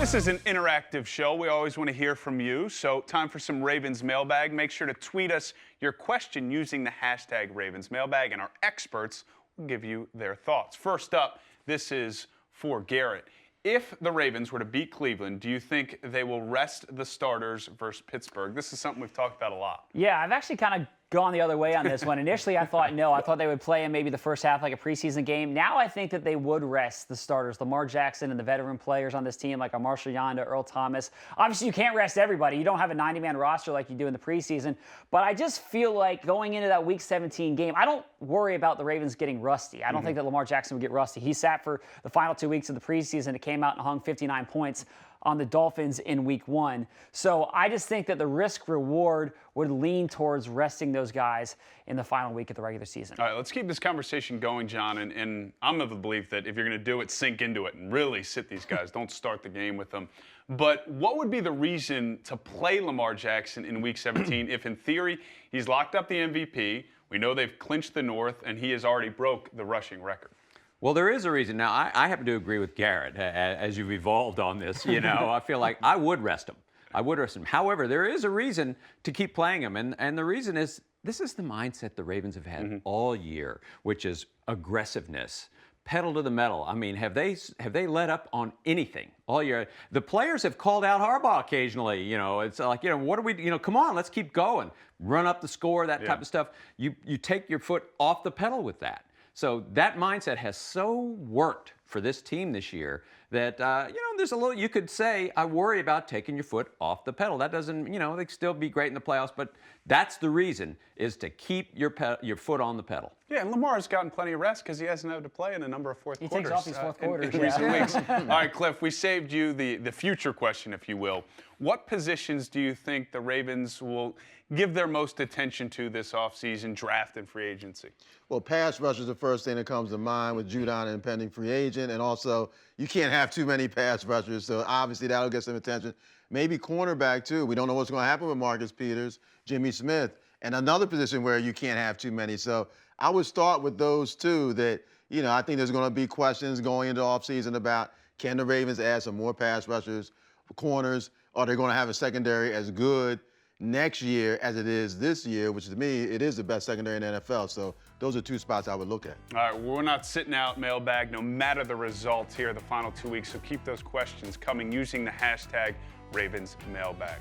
This is an interactive show. We always want to hear from you. So time for some Ravens mailbag. Make sure to tweet us your question using the hashtag Ravens mailbag, and our experts will give you their thoughts. First up, this is for Garrett. If the Ravens were to beat Cleveland, do you think they will rest the starters versus Pittsburgh? This is something we've talked about a lot. Yeah, I've actually kind of gone the other way on this one. Initially, I thought no. I thought they would play in maybe the first half like a preseason game. Now I think that they would rest the starters, Lamar Jackson and the veteran players on this team like Marshall Yanda, Earl Thomas. Obviously, you can't rest everybody. You don't have a 90-man roster like you do in the preseason. But I just feel like going into that Week 17 game, I don't worry about the Ravens getting rusty. I don't think that Lamar Jackson would get rusty. He sat for the final 2 weeks of the preseason. It came out and hung 59 points on the Dolphins in Week 1. So I just think that the risk-reward would lean towards resting those guys in the final week of the regular season. All right, let's keep this conversation going, John. And I'm of the belief that if you're going to do it, sink into it and really sit these guys. Don't start the game with them. But what would be the reason to play Lamar Jackson in Week 17 if, in theory, he's locked up the MVP, we know they've clinched the North, and he has already broke the rushing record? Well, there is a reason. Now, I happen to agree with Garrett as you've evolved on this. You know, I feel like I would rest him. I would rest him. However, there is a reason to keep playing him, and the reason is this is the mindset the Ravens have had all year, which is aggressiveness, pedal to the metal. I mean, have they let up on anything all year? The players have called out Harbaugh occasionally. You know, it's like, you know, what are we? You know, come on, let's keep going, run up the score, that type of stuff. You take your foot off the pedal with that. So that mindset has so worked for this team this year that, you know, there's a little, you could say, I worry about taking your foot off the pedal. That doesn't, you know, they still be great in the playoffs, but that's the reason, is to keep your foot on the pedal. Yeah, and Lamar's gotten plenty of rest because he hasn't had to play in a number of fourth quarters. He takes off these fourth quarters, in recent weeks. All right, Cliff, we saved you the future question, if you will. What positions do you think the Ravens will give their most attention to this offseason, draft and free agency? Well, pass rush is the first thing that comes to mind with Judon and pending free agent. And also, you can't have too many pass rushers, so obviously that'll get some attention. Maybe cornerback, too. We don't know what's going to happen with Marcus Peters, Jimmy Smith, and another position where you can't have too many. So I would start with those two that, you know, I think there's going to be questions going into offseason about, can the Ravens add some more pass rushers, corners? Are they going to have a secondary as good next year as it is this year, which to me, it is the best secondary in the NFL. So those are two spots I would look at. All right, we're not sitting out mailbag no matter the results here the final 2 weeks. So keep those questions coming using the hashtag Ravens mailbag.